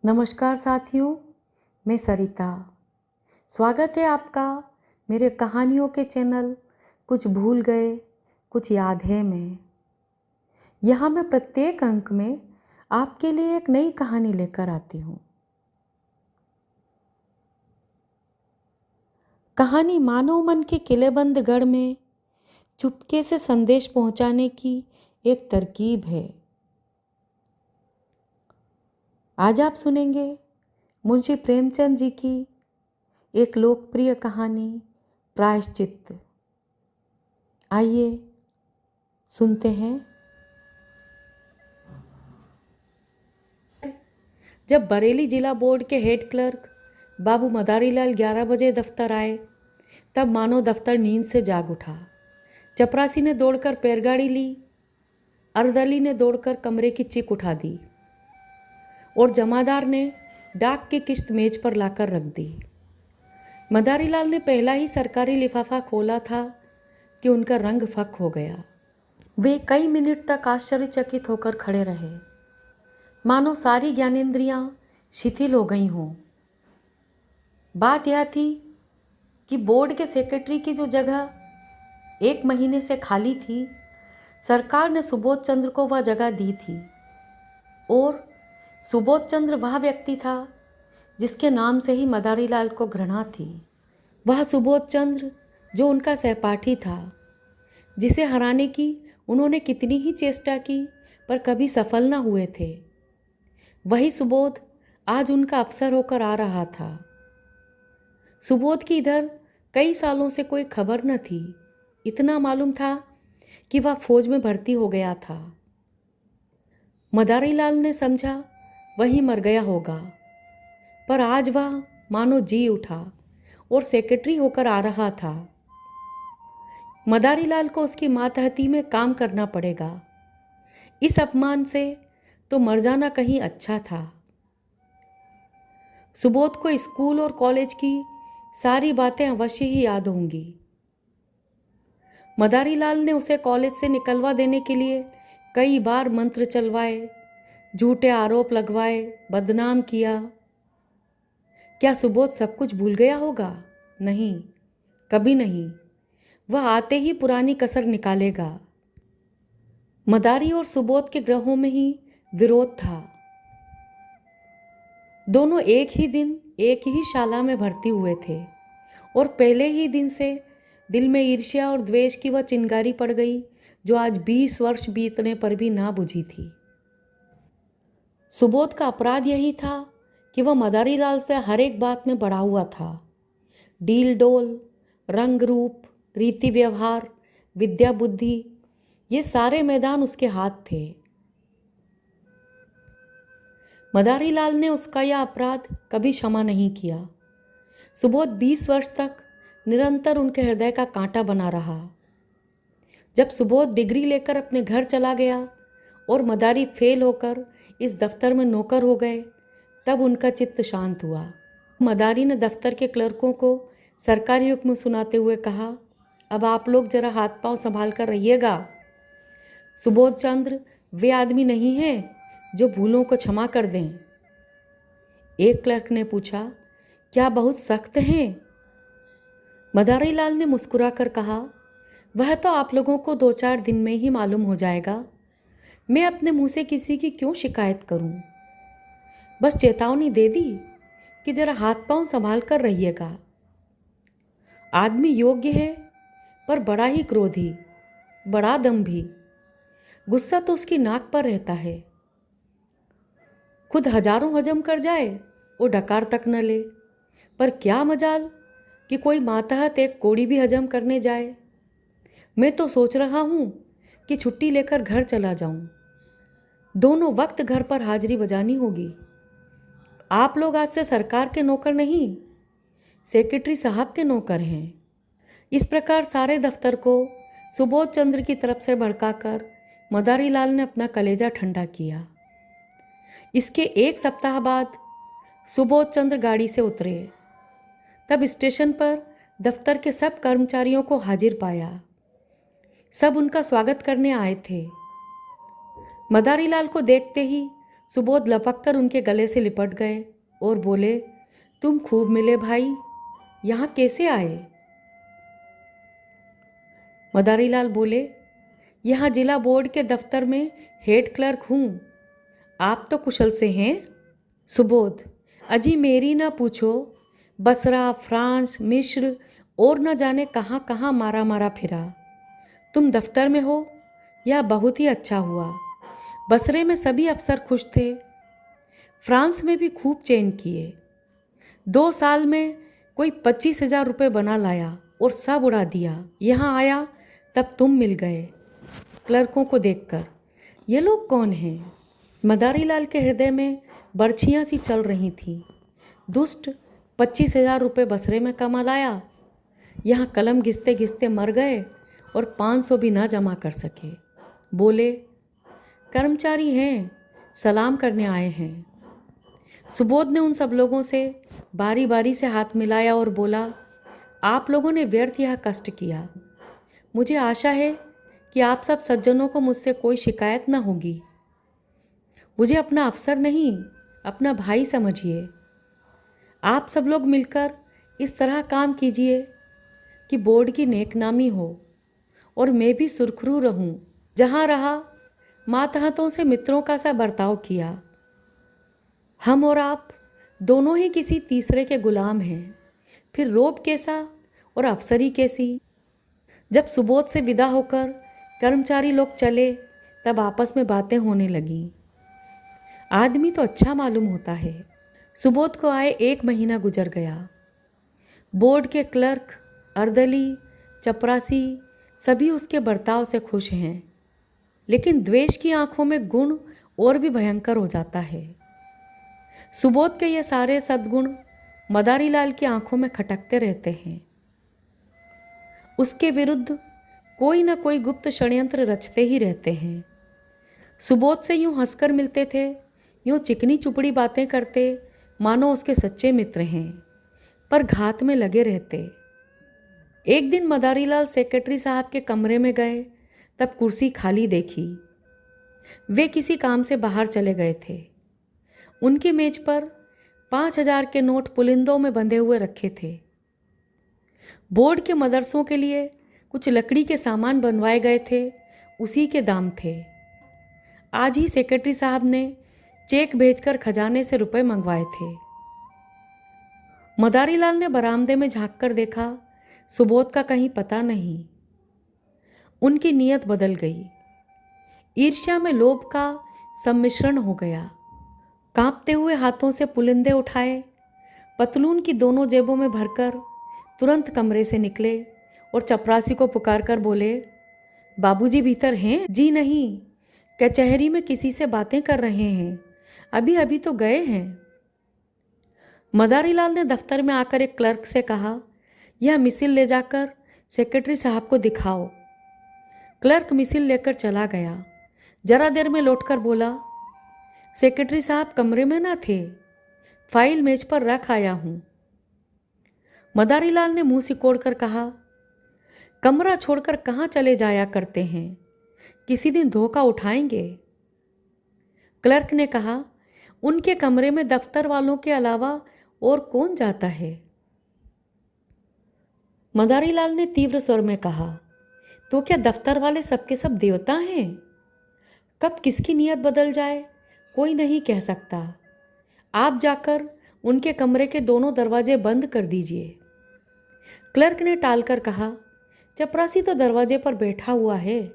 नमस्कार साथियों, मैं सरिता। स्वागत है आपका मेरे कहानियों के चैनल कुछ भूल गए कुछ याद है में। यहाँ मैं प्रत्येक अंक में आपके लिए एक नई कहानी लेकर आती हूँ। कहानी मानव मन के किलेबंद गढ़ में चुपके से संदेश पहुँचाने की एक तरकीब है। आज आप सुनेंगे मुंशी प्रेमचंद जी की एक लोकप्रिय कहानी प्रायश्चित। आइए सुनते हैं। जब बरेली जिला बोर्ड के हेड क्लर्क बाबू मदारीलाल 11 बजे दफ्तर आए, तब मानो दफ्तर नींद से जाग उठा। चपरासी ने दौड़कर पैरगाड़ी ली, अर्दली ने दौड़कर कमरे की चिक उठा दी और जमादार ने डाक की किस्त मेज पर लाकर रख दी। मदारीलाल ने पहला ही सरकारी लिफाफा खोला था कि उनका रंग फक हो गया। वे कई मिनट तक आश्चर्यचकित होकर खड़े रहे, मानो सारी ज्ञानेंद्रियां शिथिल हो गई हों। बात यह थी कि बोर्ड के सेक्रेटरी की जो जगह 1 महीने से खाली थी, सरकार ने सुबोध चंद्र को वह जगह दी थी और सुबोध चंद्र वह व्यक्ति था जिसके नाम से ही मदारीलाल को घृणा थी। वह सुबोध चंद्र जो उनका सहपाठी था, जिसे हराने की उन्होंने कितनी ही चेष्टा की पर कभी सफल न हुए थे। वही सुबोध आज उनका अफसर होकर आ रहा था। सुबोध की इधर कई सालों से कोई खबर न थी। इतना मालूम था कि वह फौज में भर्ती हो गया था। मदारीलाल ने समझा वही मर गया होगा, पर आज वह मानो जी उठा और सेक्रेटरी होकर आ रहा था। मदारीलाल को उसकी मातहती में काम करना पड़ेगा। इस अपमान से तो मर जाना कहीं अच्छा था। सुबोध को स्कूल और कॉलेज की सारी बातें अवश्य ही याद होंगी। मदारीलाल ने उसे कॉलेज से निकलवा देने के लिए कई बार मंत्र चलवाए, झूठे आरोप लगवाए, बदनाम किया। क्या सुबोध सब कुछ भूल गया होगा? नहीं, कभी नहीं। वह आते ही पुरानी कसर निकालेगा। मदारी और सुबोध के ग्रहों में ही विरोध था। दोनों एक ही दिन एक ही शाला में भर्ती हुए थे और पहले ही दिन से दिल में ईर्ष्या और द्वेष की वह चिंगारी पड़ गई जो आज 20 वर्ष बीतने पर भी ना बुझी थी। सुबोध का अपराध यही था कि वह मदारीलाल से हर एक बात में बढ़ा हुआ था। डील डोल, रंग रूप, रीति व्यवहार, विद्या बुद्धि, ये सारे मैदान उसके हाथ थे। मदारीलाल ने उसका यह अपराध कभी क्षमा नहीं किया। सुबोध 20 वर्ष तक निरंतर उनके हृदय का कांटा बना रहा। जब सुबोध डिग्री लेकर अपने घर चला गया और मदारी फेल होकर इस दफ्तर में नौकर हो गए, तब उनका चित्त शांत हुआ। मदारी ने दफ्तर के क्लर्कों को सरकारी हुक्म सुनाते हुए कहा, अब आप लोग जरा हाथ पांव संभाल कर रहिएगा। सुबोध चंद्र वे आदमी नहीं हैं जो भूलों को क्षमा कर दें। एक क्लर्क ने पूछा, क्या बहुत सख्त हैं? मदारीलाल ने मुस्कुराकर कहा, वह तो आप लोगों को 2-4 दिन में ही मालूम हो जाएगा। मैं अपने मुंह से किसी की क्यों शिकायत करूं? बस चेतावनी दे दी कि जरा हाथ पांव संभाल कर रहिएगा। आदमी योग्य है पर बड़ा ही क्रोधी, बड़ा दंभी। गुस्सा तो उसकी नाक पर रहता है। खुद हजारों हजम कर जाए और डकार तक न ले, पर क्या मजाल कि कोई मातहत एक कोड़ी भी हजम करने जाए। मैं तो सोच रहा हूं कि छुट्टी लेकर घर चला जाऊं। दोनों वक्त घर पर हाजिरी बजानी होगी। आप लोग आज से सरकार के नौकर नहीं, सेक्रेटरी साहब के नौकर हैं। इस प्रकार सारे दफ्तर को सुबोध चंद्र की तरफ से भड़काकर मदारीलाल ने अपना कलेजा ठंडा किया। इसके 1 सप्ताह बाद सुबोध चंद्र गाड़ी से उतरे। तब स्टेशन पर दफ्तर के सब कर्मचारियों को हाजिर पाया। सब उनका स्वागत करने आए थे। मदारीलाल को देखते ही सुबोध लपक कर उनके गले से लिपट गए और बोले, तुम खूब मिले भाई, यहाँ कैसे आए? मदारीलाल बोले, यहाँ जिला बोर्ड के दफ्तर में हेड क्लर्क हूँ। आप तो कुशल से हैं? सुबोध, अजी मेरी ना पूछो, बसरा, फ्रांस, मिस्र और न जाने कहाँ कहाँ मारा मारा फिरा। तुम दफ्तर में हो, यह बहुत ही अच्छा हुआ। बसरे में सभी अफसर खुश थे। फ्रांस में भी खूब चैन किए। 2 साल में कोई 25,000 रुपये बना लाया और सब उड़ा दिया। यहाँ आया तब तुम मिल गए क्लर्कों को देखकर। ये लोग कौन हैं? मदारीलाल के हृदय में बर्छियाँ सी चल रही थीं। दुष्ट 25,000 रुपये बसरे में कमा लाया, यहाँ कलम घिसते घिसते मर गए और 500 भी ना जमा कर सके। बोले, कर्मचारी हैं, सलाम करने आए हैं। सुबोध ने उन सब लोगों से बारी बारी से हाथ मिलाया और बोला, आप लोगों ने व्यर्थ यह कष्ट किया। मुझे आशा है कि आप सब सज्जनों को मुझसे कोई शिकायत न होगी। मुझे अपना अफसर नहीं, अपना भाई समझिए। आप सब लोग मिलकर इस तरह काम कीजिए कि बोर्ड की नेकनामी हो और मैं भी सुरखरू रहूं। जहाँ रहा मातहतों से मित्रों का सा बर्ताव किया। हम और आप दोनों ही किसी तीसरे के गुलाम हैं। फिर रोब कैसा और अफसरी कैसी। जब सुबोध से विदा होकर कर्मचारी लोग चले तब आपस में बातें होने लगीं। आदमी तो अच्छा मालूम होता है। सुबोध को आए 1 महीना गुजर गया। बोर्ड के क्लर्क, अर्दली, चपरासी सभी उसके बर्ताव से खुश हैं, लेकिन द्वेष की आंखों में गुण और भी भयंकर हो जाता है। सुबोध के ये सारे सद्गुण मदारीलाल की आंखों में खटकते रहते हैं। उसके विरुद्ध कोई न कोई गुप्त षड्यंत्र रचते ही रहते हैं। सुबोध से यूं हंसकर मिलते थे, यूं चिकनी चुपड़ी बातें करते मानो उसके सच्चे मित्र हैं, पर घात में लगे रहते। एक दिन मदारीलाल सेक्रेटरी साहब के कमरे में गए तब कुर्सी खाली देखी। वे किसी काम से बाहर चले गए थे। उनकी मेज पर 5,000 के नोट पुलिंदों में बंधे हुए रखे थे। बोर्ड के मदरसों के लिए कुछ लकड़ी के सामान बनवाए गए थे, उसी के दाम थे। आज ही सेक्रेटरी साहब ने चेक भेजकर खजाने से रुपए मंगवाए थे। मदारीलाल ने बरामदे में झांक कर देखा, सुबोध का कहीं पता नहीं। उनकी नीयत बदल गई। ईर्ष्या में लोभ का सम्मिश्रण हो गया। कांपते हुए हाथों से पुलिंदे उठाए, पतलून की दोनों जेबों में भरकर तुरंत कमरे से निकले और चपरासी को पुकारकर बोले, बाबूजी भीतर हैं? जी नहीं, कचहरी में किसी से बातें कर रहे हैं, अभी अभी तो गए हैं। मदारीलाल ने दफ्तर में आकर एक क्लर्क से कहा, यह मिसिल ले जाकर सेक्रेटरी साहब को दिखाओ। क्लर्क मिसिल लेकर चला गया। जरा देर में लौटकर बोला, सेक्रेटरी साहब कमरे में ना थे, फाइल मेज पर रख आया हूँ। मदारीलाल ने मुंह सिकोड़कर कहा, कमरा छोड़कर कहाँ चले जाया करते हैं, किसी दिन धोखा उठाएंगे। क्लर्क ने कहा, उनके कमरे में दफ्तर वालों के अलावा और कौन जाता है? मदारीलाल ने तीव्र स्वर में कहा, तो क्या दफ्तर वाले सबके सब देवता हैं? कब किसकी नीयत बदल जाए कोई नहीं कह सकता। आप जाकर उनके कमरे के दोनों दरवाजे बंद कर दीजिए। क्लर्क ने टालकर कहा, चपरासी तो दरवाजे पर बैठा हुआ है।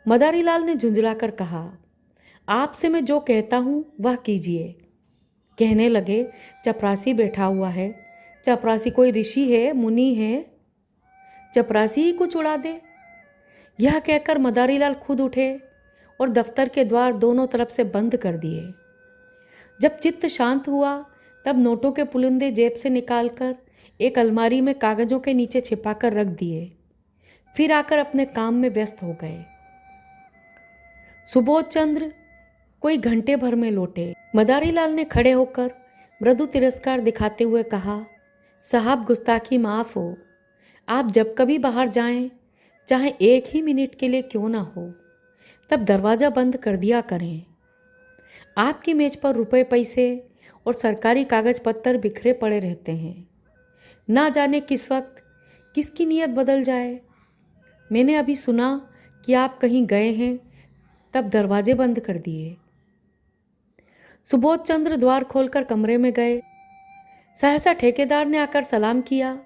मदारीलाल ने झुंझलाकर कहा, आपसे मैं जो कहता हूँ वह कीजिए। कहने लगे, चपरासी बैठा हुआ है, चपरासी कोई ऋषि है, मुनि है, चपरासी ही कुछ उड़ा दे। यह कहकर मदारीलाल खुद उठे और दफ्तर के द्वार दोनों तरफ से बंद कर दिए। जब चित्त शांत हुआ तब नोटों के पुलिंदे जेब से निकालकर एक अलमारी में कागजों के नीचे छिपाकर रख दिए। फिर आकर अपने काम में व्यस्त हो गए। सुबोध चंद्र कोई घंटे भर में लौटे। मदारीलाल ने खड़े होकर मृदु तिरस्कार दिखाते हुए कहा, साहब गुस्ताखी माफ़ हो। आप जब कभी बाहर जाएं, चाहे 1 ही मिनट के लिए क्यों ना हो, तब दरवाज़ा बंद कर दिया करें। आपकी मेज पर रुपए पैसे और सरकारी कागज पत्तर बिखरे पड़े रहते हैं। ना जाने किस वक्त किसकी नीयत बदल जाए। मैंने अभी सुना कि आप कहीं गए हैं, तब दरवाजे बंद कर दिए। सुबोध चंद्र द्वार खोलकर कमरे में गए। सहसा ठेकेदार ने आकर सलाम किया।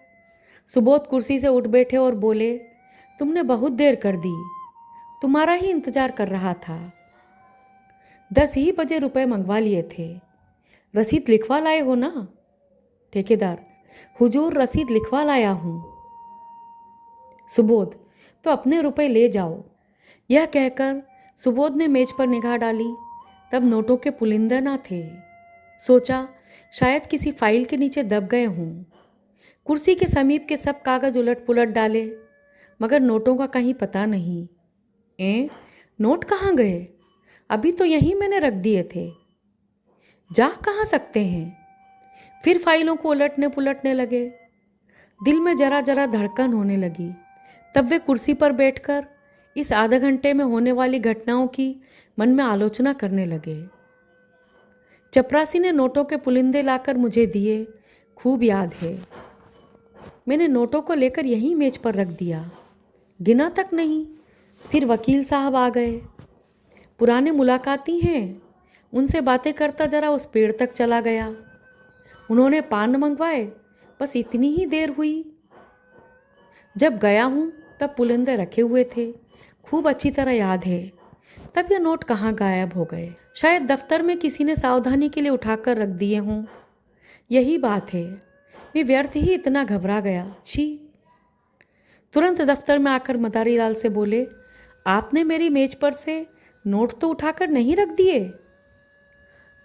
सुबोध कुर्सी से उठ बैठे और बोले, तुमने बहुत देर कर दी, तुम्हारा ही इंतजार कर रहा था। 10 ही बजे रुपए मंगवा लिए थे। रसीद लिखवा लाए हो ना? ठेकेदार, हुजूर रसीद लिखवा लाया हूँ। सुबोध, तो अपने रुपए ले जाओ। यह कहकर सुबोध ने मेज पर निगाह डाली, तब नोटों के पुलिंदे ना थे। सोचा शायद किसी फाइल के नीचे दब गए हों। कुर्सी के समीप के सब कागज उलट पुलट डाले, मगर नोटों का कहीं पता नहीं। नोट कहाँ गए? अभी तो यहीं मैंने रख दिए थे। जा कहाँ सकते हैं? फिर फाइलों को उलटने पुलटने लगे। दिल में जरा जरा धड़कन होने लगी। तब वे कुर्सी पर बैठकर इस आधे घंटे में होने वाली घटनाओं की मन में आलोचना करने लगे। चपरासी ने नोटों के पुलिंदे लाकर मुझे दिए, खूब याद है। मैंने नोटों को लेकर यहीं मेज पर रख दिया, गिना तक नहीं। फिर वकील साहब आ गए। पुराने मुलाकाती हैं, उनसे बातें करता जरा उस पेड़ तक चला गया। उन्होंने पान मंगवाए, बस इतनी ही देर हुई। जब गया हूँ तब पुलिंदे रखे हुए थे, खूब अच्छी तरह याद है। तब ये नोट कहाँ गायब हो गए? शायद दफ्तर में किसी ने सावधानी के लिए उठाकर रख दिए हों। यही बात है, मैं व्यर्थ ही इतना घबरा गया। छी! तुरंत दफ्तर में आकर मदारी लाल से बोले, आपने मेरी मेज पर से नोट तो उठाकर नहीं रख दिए?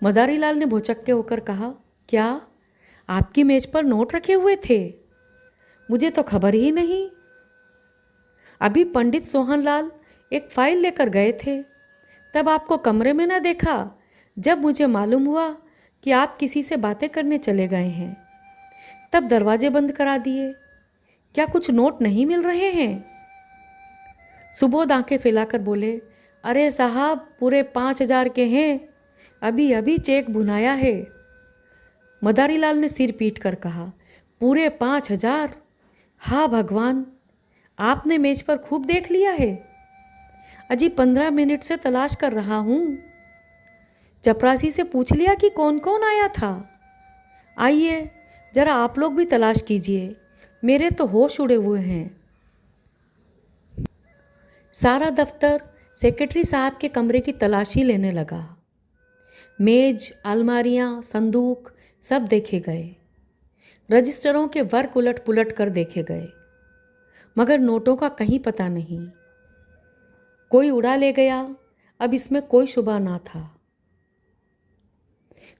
मदारी लाल ने भौचक्के होकर कहा, क्या आपकी मेज पर नोट रखे हुए थे? मुझे तो खबर ही नहीं। अभी पंडित सोहनलाल एक फाइल लेकर गए थे, तब आपको कमरे में न देखा। जब मुझे मालूम हुआ कि आप किसी से बातें करने चले गए हैं, तब दरवाजे बंद करा दिए। क्या कुछ नोट नहीं मिल रहे हैं? सुबोध आंखें फैलाकर बोले, अरे साहब, पूरे 5,000 के हैं, अभी अभी चेक भुनाया है। मदारी लाल ने सिर पीट कर कहा, पूरे 5,000? हाँ भगवान, आपने मेज पर खूब देख लिया है। अजी 15 मिनट से तलाश कर रहा हूँ। चपरासी से पूछ लिया कि कौन कौन आया था? आइए जरा आप लोग भी तलाश कीजिए, मेरे तो होश उड़े हुए हैं। सारा दफ्तर सेक्रेटरी साहब के कमरे की तलाशी लेने लगा। मेज, अलमारियां, संदूक सब देखे गए। रजिस्टरों के वर्क उलट पुलट कर देखे गए, मगर नोटों का कहीं पता नहीं। कोई उड़ा ले गया, अब इसमें कोई शुबा ना था।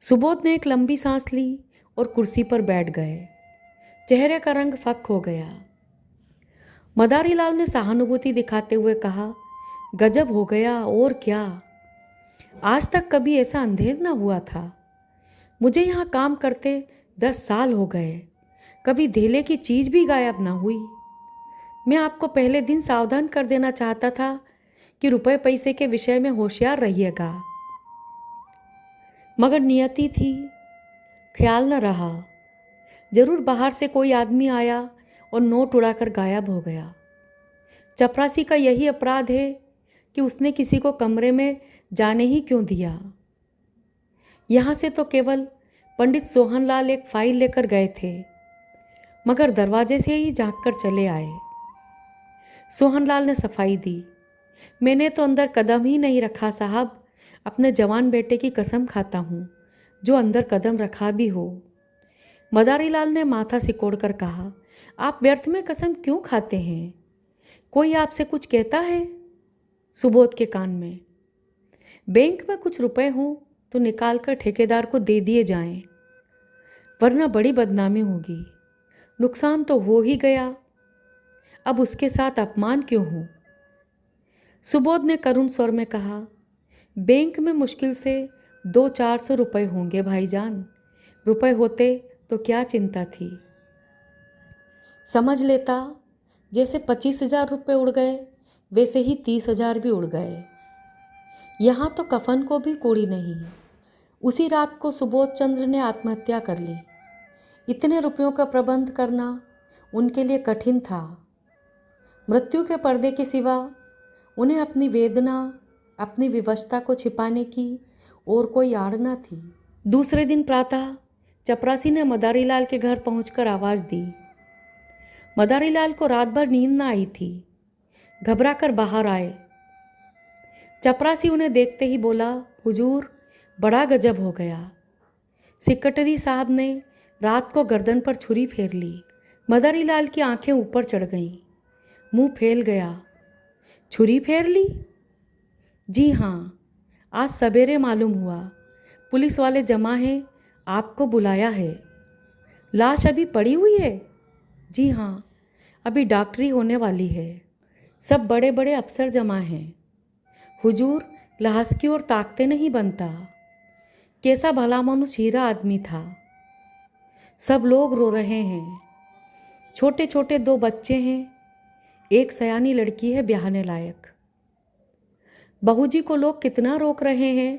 सुबोध ने एक लंबी सांस ली और कुर्सी पर बैठ गए। चेहरे का रंग फक हो गया। मदारी लाल ने सहानुभूति दिखाते हुए कहा, गजब हो गया, और क्या। आज तक कभी ऐसा अंधेर ना हुआ था। मुझे यहाँ काम करते 10 साल हो गए, कभी धेले की चीज़ भी गायब ना हुई। मैं आपको पहले दिन सावधान कर देना चाहता था कि रुपए पैसे के विषय में होशियार रहिएगा, मगर नियति थी, ख्याल न रहा। जरूर बाहर से कोई आदमी आया और नोट उड़ाकर गायब हो गया। चपरासी का यही अपराध है कि उसने किसी को कमरे में जाने ही क्यों दिया। यहाँ से तो केवल पंडित सोहनलाल एक फाइल लेकर गए थे, मगर दरवाजे से ही झांक कर चले आए। सोहनलाल ने सफाई दी, मैंने तो अंदर कदम ही नहीं रखा साहब, अपने जवान बेटे की कसम खाता हूँ, जो अंदर कदम रखा भी हो। मदारी लाल ने माथा सिकोड़कर कहा, आप व्यर्थ में कसम क्यों खाते हैं? कोई आपसे कुछ कहता है? सुबोध के कान में। बैंक में कुछ रुपए हों तो निकाल कर ठेकेदार को दे दिए जाएं, वरना बड़ी बदनामी होगी। नुकसान तो हो ही गया, अब उसके साथ अपमान क्यों हो? सुबोध ने करुण स्वर में कहा, बैंक में मुश्किल से 200-400 रुपए होंगे भाईजान। रुपए होते तो क्या चिंता थी। समझ लेता जैसे 25,000 रुपये उड़ गए, वैसे ही 30,000 भी उड़ गए। यहाँ तो कफन को भी कौड़ी नहीं। उसी रात को सुबोध चंद्र ने आत्महत्या कर ली। इतने रुपयों का प्रबंध करना उनके लिए कठिन था। मृत्यु के पर्दे के सिवा उन्हें अपनी वेदना, अपनी विवशता को छिपाने की और कोई आड़ न थी। दूसरे दिन प्रातः चपरासी ने मदारीलाल के घर पहुंचकर आवाज़ दी। मदारीलाल को रात भर नींद न आई थी। घबराकर बाहर आए। चपरासी उन्हें देखते ही बोला, हुजूर, बड़ा गजब हो गया। सेक्रेटरी साहब ने रात को गर्दन पर छुरी फेर ली। मदारीलाल की आंखें ऊपर चढ़ गईं, मुंह फैल गया। छुरी फेर ली? जी हाँ, आज सवेरे मालूम हुआ। पुलिस वाले जमा हैं, आपको बुलाया है। लाश अभी पड़ी हुई है? जी हाँ, अभी डॉक्टरी होने वाली है। सब बड़े बड़े अफसर जमा हैं। हुजूर, लाश की ओर ताकते नहीं बनता। कैसा भला मनुष्य हीरा आदमी था। सब लोग रो रहे हैं। छोटे छोटे 2 बच्चे हैं, एक सयानी लड़की है ब्याहने लायक। बहूजी को लोग कितना रोक रहे हैं,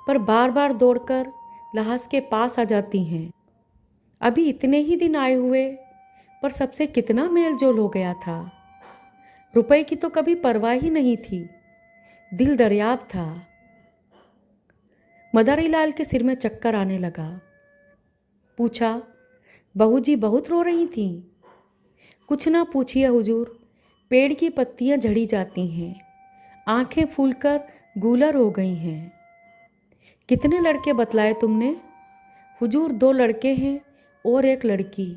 पर बार बार दौड़कर लाश के पास आ जाती हैं। अभी इतने ही दिन आए हुए, पर सबसे कितना मेल जोल हो गया था। रुपए की तो कभी परवाह ही नहीं थी। दिल दरियाब था। मदारीलाल के सिर में चक्कर आने लगा। पूछा, बहूजी बहुत रो रही थीं? कुछ ना पूछिए हुजूर, पेड़ की पत्तियां झड़ी जाती हैं, आंखें फूलकर गूलर हो गई हैं। कितने लड़के बतलाए तुमने? हुजूर, 2 लड़के हैं और 1 लड़की।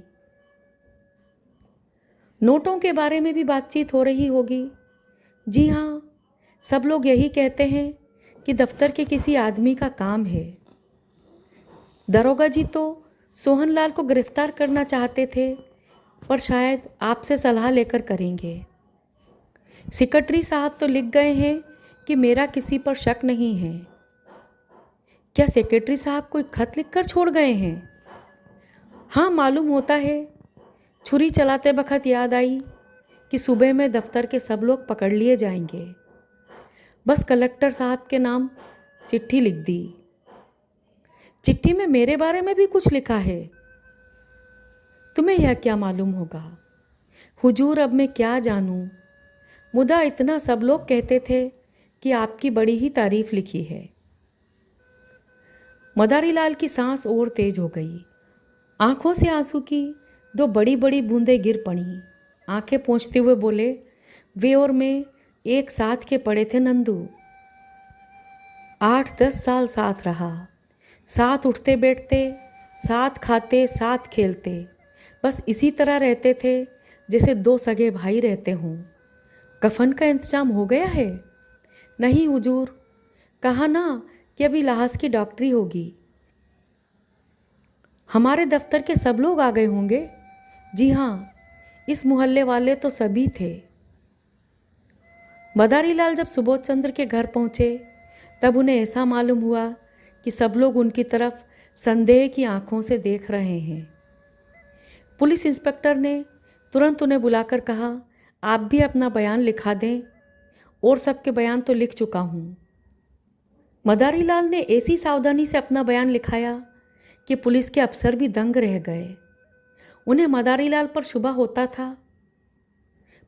नोटों के बारे में भी बातचीत हो रही होगी? जी हाँ, सब लोग यही कहते हैं कि दफ्तर के किसी आदमी का काम है। दरोगा जी तो सोहनलाल को गिरफ्तार करना चाहते थे, पर शायद आपसे सलाह लेकर करेंगे। सेक्रेटरी साहब तो लिख गए हैं कि मेरा किसी पर शक नहीं है। क्या सेक्रेटरी साहब कोई खत लिखकर छोड़ गए हैं? हाँ, मालूम होता है। छुरी चलाते वक्त याद आई कि सुबह में दफ्तर के सब लोग पकड़ लिए जाएंगे। बस कलेक्टर साहब के नाम चिट्ठी लिख दी। चिट्ठी में मेरे बारे में भी कुछ लिखा है। तुम्हें यह क्या मालूम होगा? हुजूर, अब मैं क्या जानूं। मुदा इतना सब लोग कहते थे कि आपकी बड़ी ही तारीफ लिखी है। मदारीलाल की सांस और तेज हो गई। आंखों से आंसू की 2 बड़ी बड़ी बूंदें गिर पड़ी। आंखें पोंछते हुए बोले, वे और मैं एक साथ के पड़े थे नंदू। 8-10 साल साथ रहा। साथ उठते बैठते, साथ खाते, साथ खेलते। बस इसी तरह रहते थे जैसे 2 सगे भाई रहते हों। कफन का इंतजाम हो गया है? नहीं हुजूर, कहा ना कि अभी लाश की डॉक्टरी होगी। हमारे दफ्तर के सब लोग आ गए होंगे? जी हाँ, इस मोहल्ले वाले तो सभी थे। मदारीलाल जब सुबोध चंद्र के घर पहुँचे, तब उन्हें ऐसा मालूम हुआ कि सब लोग उनकी तरफ संदेह की आंखों से देख रहे हैं। पुलिस इंस्पेक्टर ने तुरंत उन्हें बुलाकर कहा, आप भी अपना बयान लिखा दें। और सबके बयान तो लिख चुका हूँ। मदारीलाल ने ऐसी सावधानी से अपना बयान लिखाया कि पुलिस के अफसर भी दंग रह गए। उन्हें मदारीलाल पर शुबा होता था,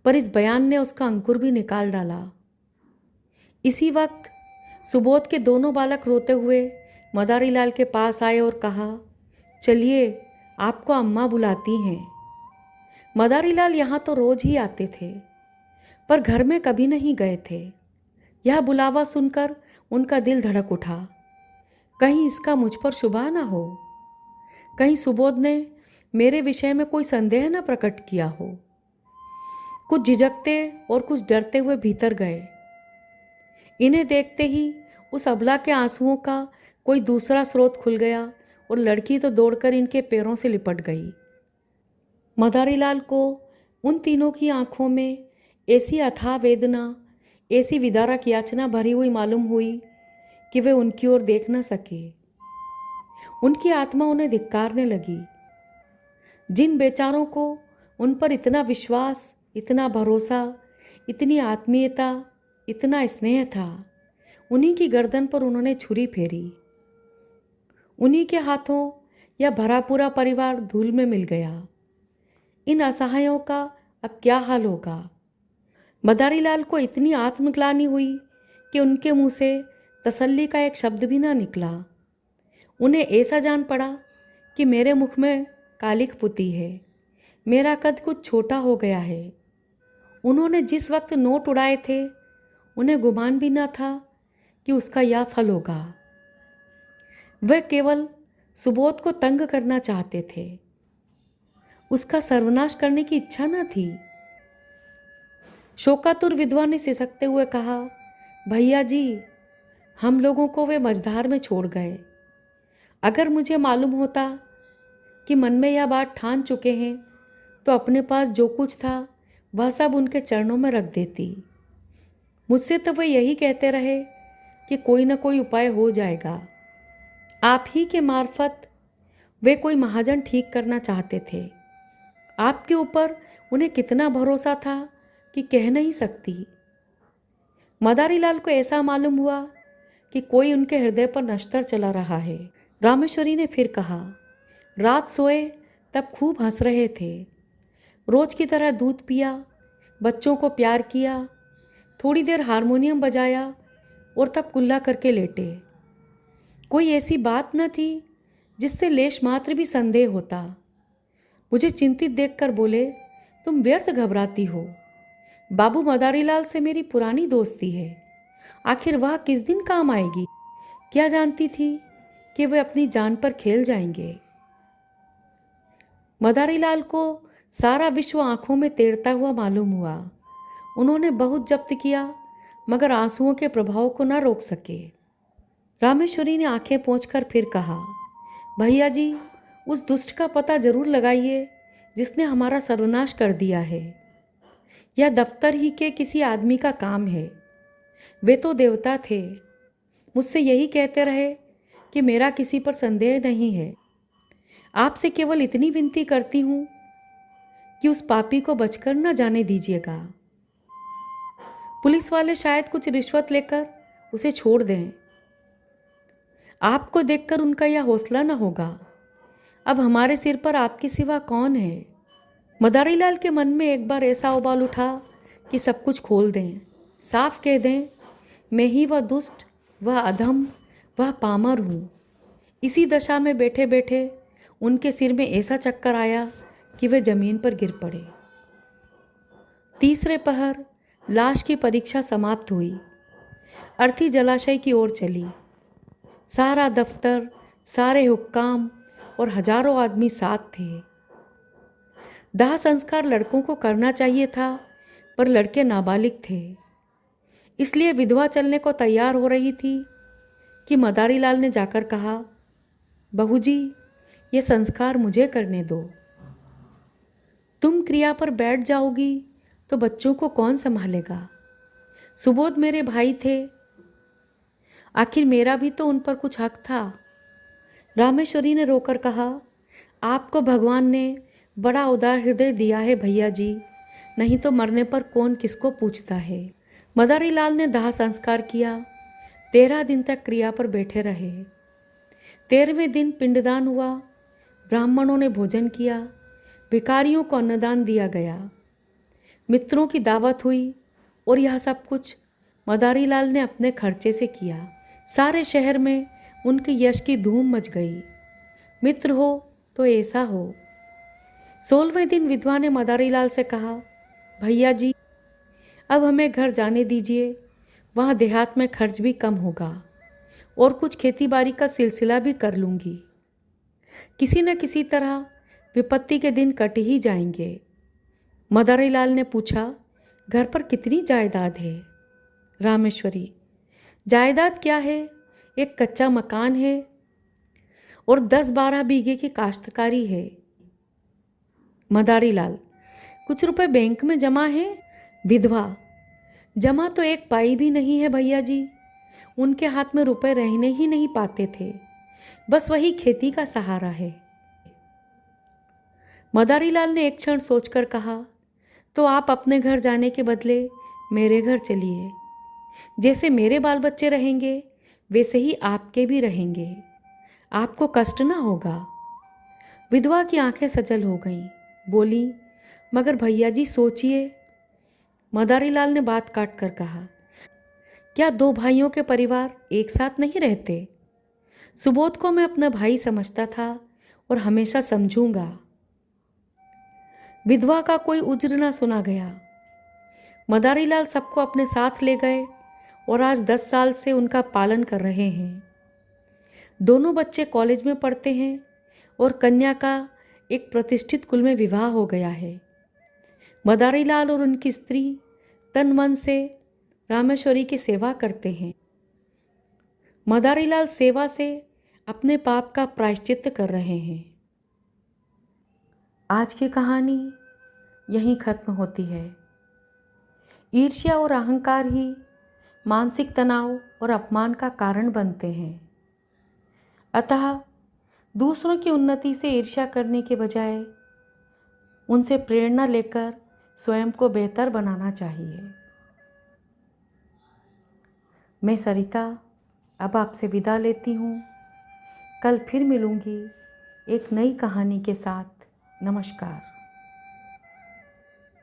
पर इस बयान ने उसका अंकुर भी निकाल डाला। इसी वक्त सुबोध के दोनों बालक रोते हुए मदारीलाल के पास आए और कहा, चलिए, आपको अम्मा बुलाती हैं। मदारीलाल यहाँ तो रोज ही आते थे, पर घर में कभी नहीं गए थे। यह बुलावा सुनकर उनका दिल धड़क उठा। कहीं इसका मुझ पर शुबा ना हो, कहीं सुबोध ने मेरे विषय में कोई संदेह न प्रकट किया हो। कुछ झिझकते और कुछ डरते हुए भीतर गए। इन्हें देखते ही उस अबला के आंसुओं का कोई दूसरा स्रोत खुल गया और लड़की तो दौड़कर इनके पैरों से लिपट गई। मदारीलाल को उन तीनों की आंखों में ऐसी अथाह वेदना, ऐसी विदारक याचना भरी हुई मालूम हुई कि वे उनकी ओर देख न सके। उनकी आत्मा उन्हें धिक्कारने लगी। जिन बेचारों को उन पर इतना विश्वास, इतना भरोसा, इतनी आत्मीयता, इतना स्नेह था, उन्हीं की गर्दन पर उन्होंने छुरी फेरी। उन्हीं के हाथों यह भरा पूरा परिवार धूल में मिल गया। इन असहायों का अब क्या हाल होगा। मदारीलाल को इतनी आत्मग्लानि हुई कि उनके मुंह से तसल्ली का एक शब्द भी ना निकला। उन्हें ऐसा जान पड़ा कि मेरे मुख में कालिख पुती है, मेरा कद कुछ छोटा हो गया है। उन्होंने जिस वक्त नोट उड़ाए थे उन्हें गुमान भी ना था कि उसका यह फल होगा। वह केवल सुबोध को तंग करना चाहते थे, उसका सर्वनाश करने की इच्छा न थी। शोकातुर विधवा ने सिसकते हुए कहा, भैया जी, हम लोगों को वे मझधार में छोड़ गए। अगर मुझे मालूम होता कि मन में यह बात ठान चुके हैं तो अपने पास जो कुछ था वह सब उनके चरणों में रख देती। मुझसे तो वे यही कहते रहे कि कोई न कोई उपाय हो जाएगा। आप ही के मार्फत वे कोई महाजन ठीक करना चाहते थे। आपके ऊपर उन्हें कितना भरोसा था कि कह नहीं सकती। मदारीलाल को ऐसा मालूम हुआ कि कोई उनके हृदय पर नश्तर चला रहा है। रामेश्वरी ने फिर कहा, रात सोए तब खूब हंस रहे थे, रोज की तरह दूध पिया, बच्चों को प्यार किया, थोड़ी देर हारमोनियम बजाया और तब कुल्ला करके लेटे। कोई ऐसी बात न थी जिससे लेश मात्र भी संदेह होता। मुझे चिंतित देखकर बोले, तुम व्यर्थ घबराती हो। बाबू मदारीलाल से मेरी पुरानी दोस्ती है, आखिर वह किस दिन काम आएगी। क्या जानती थी कि वे अपनी जान पर खेल जाएंगे। मदारीलाल को सारा विश्व आंखों में तैरता हुआ मालूम हुआ। उन्होंने बहुत जब्त किया मगर आंसुओं के प्रभाव को न रोक सके। रामेश्वरी ने आंखें पोंछकर फिर कहा, भैया जी, उस दुष्ट का पता जरूर लगाइए जिसने हमारा सर्वनाश कर दिया है। यह दफ्तर ही के किसी आदमी का काम है। वे तो देवता थे, मुझसे यही कहते रहे कि मेरा किसी पर संदेह नहीं है। आपसे केवल इतनी विनती करती हूँ कि उस पापी को बचकर न जाने दीजिएगा। पुलिस वाले शायद कुछ रिश्वत लेकर उसे छोड़ दें। आपको देखकर उनका यह हौसला न होगा। अब हमारे सिर पर आपके सिवा कौन है। मदारीलाल के मन में एक बार ऐसा उबाल उठा कि सब कुछ खोल दें, साफ कह दें, मैं ही वह दुष्ट, वह अधम, वह पामर हूँ। इसी दशा में बैठे बैठे उनके सिर में ऐसा चक्कर आया कि वे जमीन पर गिर पड़े। तीसरे पहर लाश की परीक्षा समाप्त हुई। अर्थी जलाशय की ओर चली। सारा दफ्तर, सारे हुक्काम और हजारों आदमी साथ थे। दाह संस्कार लड़कों को करना चाहिए था पर लड़के नाबालिग थे, इसलिए विधवा चलने को तैयार हो रही थी कि मदारीलाल ने जाकर कहा, बहू जी, ये संस्कार मुझे करने दो। तुम क्रिया पर बैठ जाओगी तो बच्चों को कौन संभालेगा। सुबोध मेरे भाई थे, आखिर मेरा भी तो उन पर कुछ हक था। रामेश्वरी ने रोकर कहा, आपको भगवान ने बड़ा उदार हृदय दिया है भैया जी, नहीं तो मरने पर कौन किसको पूछता है। मदारीलाल ने दाह संस्कार किया। 13 दिन तक क्रिया पर बैठे रहे। 13वें दिन पिंडदान हुआ। ब्राह्मणों ने भोजन किया, भिखारियों को अन्नदान दिया गया, मित्रों की दावत हुई और यह सब कुछ मदारीलाल ने अपने खर्चे से किया। सारे शहर में उनके यश की धूम मच गई। मित्र हो तो ऐसा हो। 16वें दिन विधवा ने मदारीलाल से कहा, भैया जी, अब हमें घर जाने दीजिए, वहाँ देहात में खर्च भी कम होगा और कुछ खेतीबाड़ी का सिलसिला भी कर लूँगी। किसी न किसी तरह विपत्ति के दिन कट ही जाएंगे। मदारीलाल ने पूछा, घर पर कितनी जायदाद है। रामेश्वरी, जायदाद क्या है, एक कच्चा मकान है और 10-12 बीघे की काश्तकारी है। मदारीलाल, कुछ रुपए बैंक में जमा है। विधवा, जमा तो एक पाई भी नहीं है भैया जी, उनके हाथ में रुपए रहने ही नहीं पाते थे, बस वही खेती का सहारा है। मदारीलाल ने एक क्षण सोचकर कहा, तो आप अपने घर जाने के बदले मेरे घर चलिए। जैसे मेरे बाल बच्चे रहेंगे वैसे ही आपके भी रहेंगे। आपको कष्ट ना होगा। विधवा की आंखें सजल हो गईं। बोली, मगर भैया जी सोचिए। मदारीलाल ने बात काट कर कहा, क्या दो भाइयों के परिवार एक साथ नहीं रहते? सुबोध को मैं अपना भाई समझता था और हमेशा समझूंगा। विधवा का कोई उज्र ना सुना गया। मदारीलाल सबको अपने साथ ले गए और आज 10 साल से उनका पालन कर रहे हैं। दोनों बच्चे कॉलेज में पढ़ते हैं और कन्या का एक प्रतिष्ठित कुल में विवाह हो गया है। मदारीलाल और उनकी स्त्री तन मन से रामेश्वरी की सेवा करते हैं। मदारीलाल सेवा से अपने पाप का प्रायश्चित्त कर रहे हैं। आज की कहानी यहीं खत्म होती है। ईर्ष्या और अहंकार ही मानसिक तनाव और अपमान का कारण बनते हैं। अतः दूसरों की उन्नति से ईर्ष्या करने के बजाय उनसे प्रेरणा लेकर स्वयं को बेहतर बनाना चाहिए। मैं सरिता अब आपसे विदा लेती हूँ। कल फिर मिलूँगी एक नई कहानी के साथ। नमस्कार।